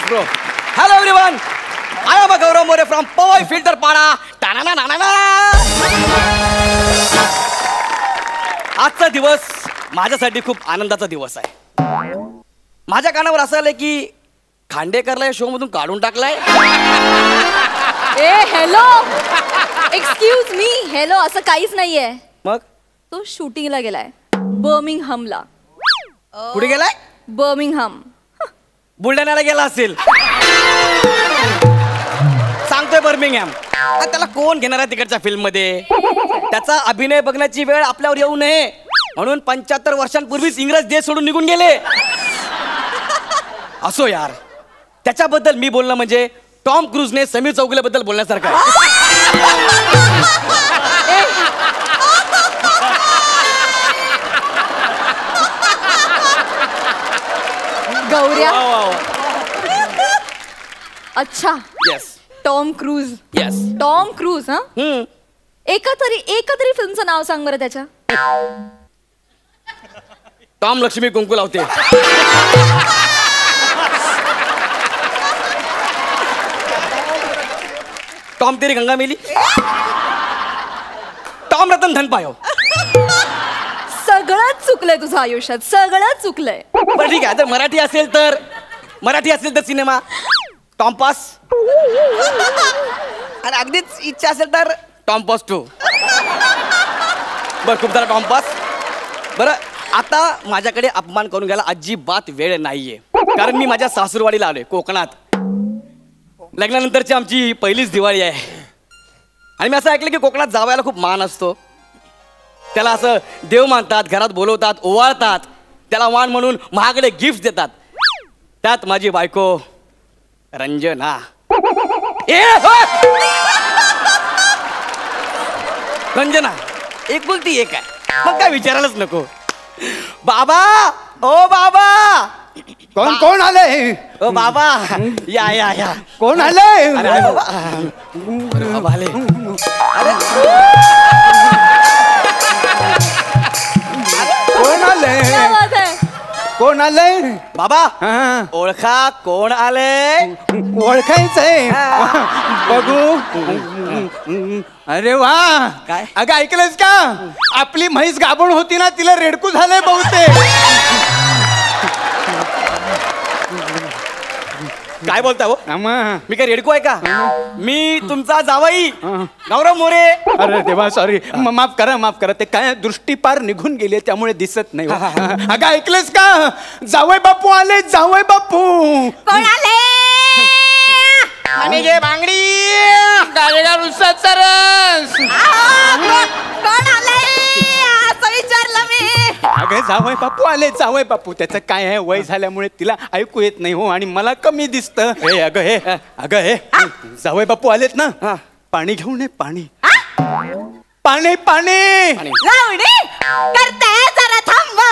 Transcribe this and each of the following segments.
Bro. Hello everyone. I am Gaurav More from Powai Filter Pada. आजचा दिवस माझ्यासाठी खूप आनंदाचा दिवस आहे. माझ्या कानावर असं आलंय की खांडेकरला या शो मधून काढून टाकलाय. ए हॅलो, एक्सक्यूज मी, हॅलो असं काहीच नाहीये. मग तो शूटिंगला गेलाय बर्मिंगहमला. कुठे गेलाय? बर्मिंगहम. बुलढाण्याला गेला असेल. सांगतोय बर्मिंगहॅम. त्याला कोण घेणार आहे तिकडच्या फिल्म मध्ये? त्याचा अभिनय बघण्याची वेळ आपल्यावर येऊ नये म्हणून 75 वर्षांपूर्वीच इंग्रज देश सोडून निघून गेले. असो यार, त्याच्याबद्दल मी बोलणं म्हणजे टॉम क्रूजने समीर चौगुलेबद्दल बोलण्यासारखं आहे. गौऱ्या. अच्छा. Yes. Tom cruise. Yes. Tom cruise. हा, एका तरी फिल्मचं नाव सांग बरं त्याच्या. टॉम लक्ष्मी कुंकू लावते. टॉम तेरी गंगा मेली. टॉम रतन धन पायो. सगळंच चुकलंय तुझं आयुष्यात, सगळंच चुकलंय. बरं ठीक आहे, जर मराठी असेल तर सिनेमा टॉमपास. आणि अगदीच इच्छा असेल तर टॉमपास 2. बरं, खूप झाला टॉमपास. बरं, आता माझ्याकडे अपमान करून घ्यायला अजिबात वेळ नाहीये, कारण मी माझ्या सासूरवाडीला आलोय कोकणात. लग्नानंतरची आमची पहिलीच दिवाळी आहे. आणि मी असं ऐकलं की कोकणात जावयाला खूप मान असतो. त्याला असं देव मानतात, घरात बोलवतात, ओवाळतात. त्याला मान म्हणून महागडे गिफ्ट देतात. त्यात माझी बायको रंजना. रंजना एक बोलती एक आहे, मग काय विचारायलाच नको. बाबा, ओ बाबा. कोण आले? ओ बाबा, या या या. कोण आले? अरे बाबा, बाबा आले. कोण आले? कोण आले? बाबा, ओळखा कोण आले? ओळखायचंय. बघू. अरे वा, काय? अगं ऐकलंस का? आपली म्हैस गाभण होती ना, तिला रेडकू झालंय बहुतेक. काय बोलता हो? मी काय रेडको आहे का? मी तुमचा जावई गौरव मोरे. अरे देवा, सॉरी, माफ करा. ते काय दृष्टी पार निघून गेली त्यामुळे दिसत नाही. अगं ऐकलंस का? जावई बापू आले, जावई बापू. कोण आले? आणि घे बांगडी. गाडीगार उसाचा रस. कोण आले असं विचारलं मी. अगं जावई बापू आले, जावई बापू. त्याचं काय आहे, वय झाल्यामुळे तिला ऐकू येत नाही हो, आणि मला कमी दिसतं. अगं हे जावई बापू आलेत ना, पाणी घेऊन ये. पाणी लावणी करते जरा थांबा.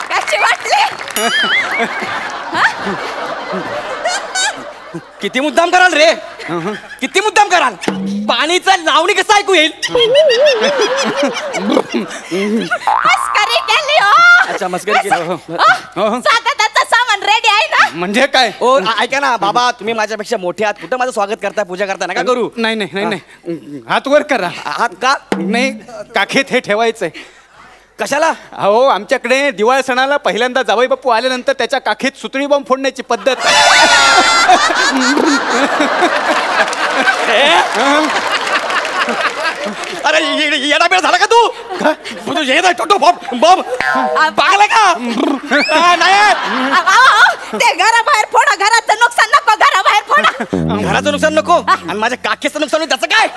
कशी वाटली? किती मुद्दाम कराल रे, किती मुद्दाम कराल. पाणीचं लावणी कसं ऐकू येईल? मस्करी केली हो. अच्छा, मस्करी केली. स्वागताचं सामान रेडी आहे ना? म्हणजे काय? ओ ऐका ना बाबा, तुम्ही माझ्यापेक्षा मोठे आहात. कुठं माझं स्वागत करताय, पूजा करताय? नका करू. नाही, हात वर करा. आहात का? नाही, काखेत हे ठेवायचंय. कशाला? अहो, आमच्याकडे दिवाळी सणाला पहिल्यांदा जावई बापू आल्यानंतर त्याच्या काखेत सुतळी बॉम्ब फोडण्याची पद्धत. अरे येडा बेड झाला का तू? तुझे येत आहे टोटो बॉम्ब. पागल का? नाही, ते घराबाहेर फोडा. घराचं नुकसान नको, घराबाहेर फोडा. घराचं नुकसान नको आणि माझ्या काखेचं नुकसान होईल त्याचं काय?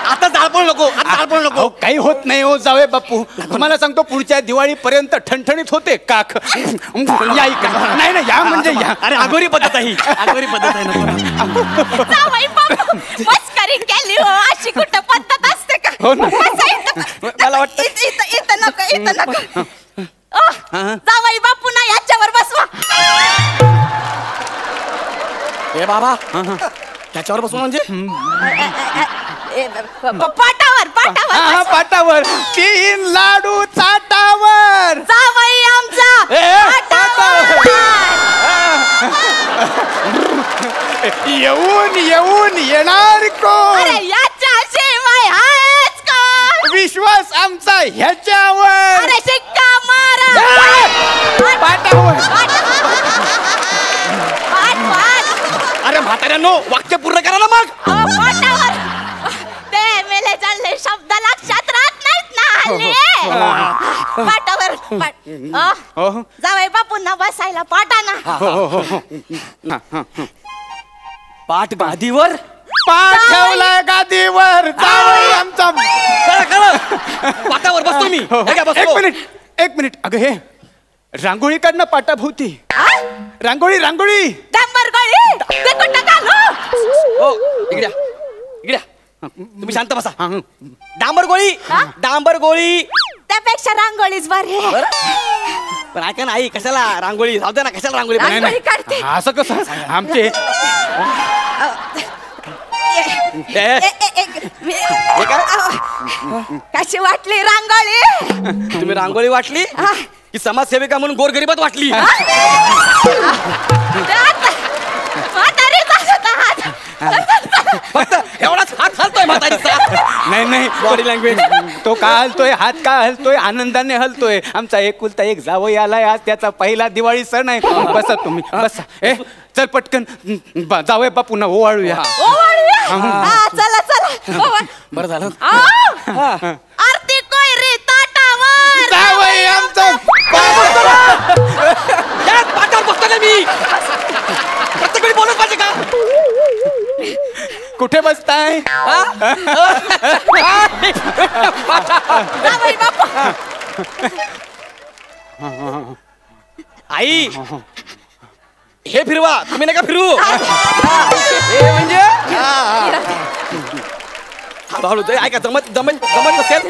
आता जाळपोळ नको. काही होत नाही हो जावई बापू. तुम्हाला सांगतो, पुढच्या दिवाळीपर्यंत ठणठणीत होते काख. या इकडे. नाही या म्हणजे या. अरे अगोरी पद्धत आहे, अगोरी पद्धत आहे ना. जावई बापू मस्करी केली हो, अशी कुठं पद्धत असते का? हो ना. मला वाटतं इथं नको. जावई बापू ना याच्यावर बसवा. ए बाबा, त्याच्यावर बसून म्हणजे पाटावर पाटावर हा पाटावर 3 लाडू चाटावर जावई आमचा पाटावर. येऊन येऊन येणार कोण अरे याच्याशिवाय आहेच कोण? विश्वास आमचा ह्याच्यावर अरे शिक्का मारा. पाटावर पाट पाट. अरे म्हाताऱ्यांनो वाक्य पूर्ण करा ना मग. पाटावर ते मेले चालले शब्द लक्षात राहत नाहीत ना हल्ली. पाटावर जावई बापूंना बसायला पाटाना. पाठ गादीवर पाठ ठेवलाय गादीवर जावई आमचा पाटावर बसतो मी. हे घ्या, बसतो. एक मिनिट अगं हे रांगोळी काढ ना पाटाभोवती. रांगोळी रांगोळी डांबर गोळी ते कुठं घालू? हो इकड्या इकड्या तुम्ही शांत बसा. डांबर गोळी डांबर गोळी. त्यापेक्षा रांगोळीच बरी. पण ऐका ना आई कशाला रांगोळी जाऊ दे ना. कशाला रांगोळी नाही, रांगोळी काढते. असं कसं आमचे कशी वाटली रांगोळी? तुम्ही रांगोळी वाटली की समाजसेविका म्हणून गोरगरिबात वाटली? फक्त एवढाच हात हलतोय म्हातारीचा. नाही नाही बॉडी लँग्वेज. तो का हलतोय हात का हलतोय आनंदाने हलतोय. आमचा एकुलता एक जावई आलाय आज त्याचा पहिला दिवाळी सण आहे. बसा तुम्ही बसा. चल पटकन जावई बापूंना ओवाळूया. चला चला. बरं झालं. आरती कोयरी ताटावर. जावई आमचं पाठावर बसतो ना मी. प्रत्येक वेळी बोलत पाहिजे का? कुठे बसताय? जावई बापू. आई हे फिरवा. तुम्ही नका फिरू. हे म्हणजे हळूहळू ते ऐका. जमत जमत जमत नसेल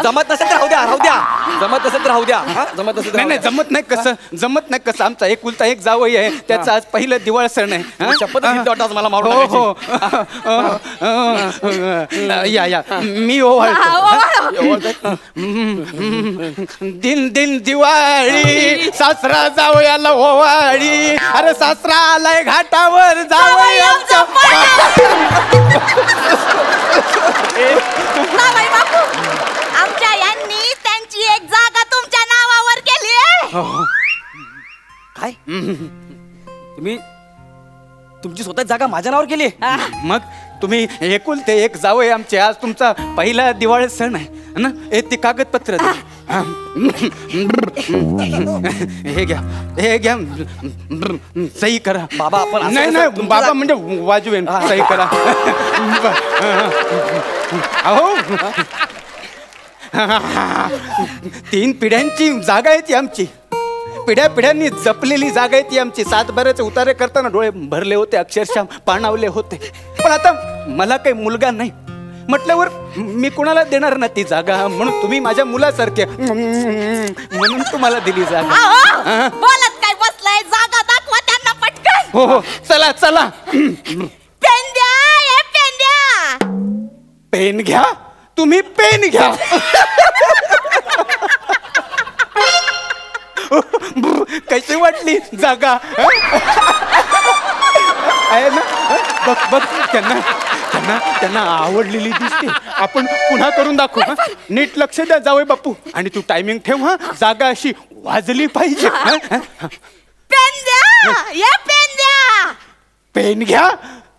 जमत नसेल तर राहू द्या राहू द्या. जमत नसेल तर राहू द्या. जमत नसेल तर नाही नाही जमत नाही कसं जमत नाही कसं. आमचा एकुलता एक जावई आहे त्याचा आज पहिलं दिवाळ सण आहे. शपथ घेतली वाटतं आज मला मारून हो टाकायची. हो या या मी ओवाळतो. दिन दिन दिवाळी सासरा जावयाला ओवाळी. अरे सासरा आलाय घाटावर जावई आमचा. जावई बापू आमच्या यांनी त्यांची एक जागा तुमच्या नावावर केली आहे. काय तुम्ही तुमची स्वतः जागा माझ्या नावावर केली? मग तुम्ही एकुलते एक जावई आमचे आज तुमचा पहिला दिवाळी सण आहे ना. ती कागदपत्र द्या. हे घ्या हे घ्या सही करा. बाबा आपण असं नाही कसं नाही तुमच्या बाबा म्हणजे वाजवेन सही करा. अहो 3 पिढ्यांची जागा आहे ती आमची. पिढ्या पिढ्यांनी जपलेली जागा आहे ती आमची. 7 बाराचे उतारे करताना डोळे भरले होते अक्षरशः पाणावले होते. पण आता मला काही मुलगा नाही म्हटल्यावर मी कुणाला देणार ना ती जागा. म्हणून तुम्ही माझ्या मुलासारखे म्हणून तुम्हाला दिली जागा. बोलत काय बसलाय? जागा दाखवा त्यांना पटकन. हो हो चला चला. पेंद्या ये पेंद्या. पेन घ्या तुम्ही पेन घ्या. कशी वाटली जागा? आहे ना? बघ बघ त्यांना त्यांना त्यांना आवडलेली दिसते. आपण पुन्हा करून दाखवू. नीट लक्ष द्या जावई बापू. आणि तू टायमिंग ठेव. जागा अशी वाजली पाहिजे. पेंद्या ये पेंद्या. पेन घ्या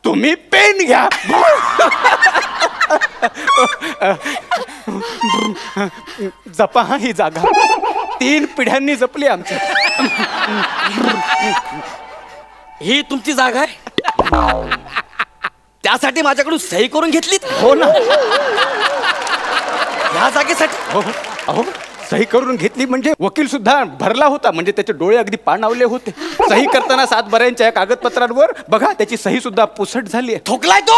तुम्ही पेन घ्या. जपा हा ही जागा. 3 पिढ्यांनी जपली आमच्या. ही तुमची जागा आहे? त्यासाठी माझ्याकडून सही करून घेतलीत? हो ना. ह्या जागेसाठी? हो अहो सही करून घेतली म्हणजे वकील सुद्धा भरला होता. म्हणजे त्याचे डोळे अगदी पाणावले होते. सही करताना 7 बऱ्यांच्या कागदपत्रांवर बघा त्याची सही सुद्धा पुसट झाली आहे. ठोकलाय तो.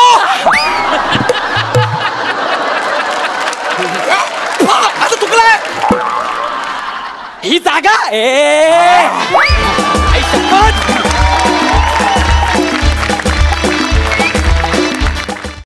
असं चुकलाय. ही जागा आई शपथ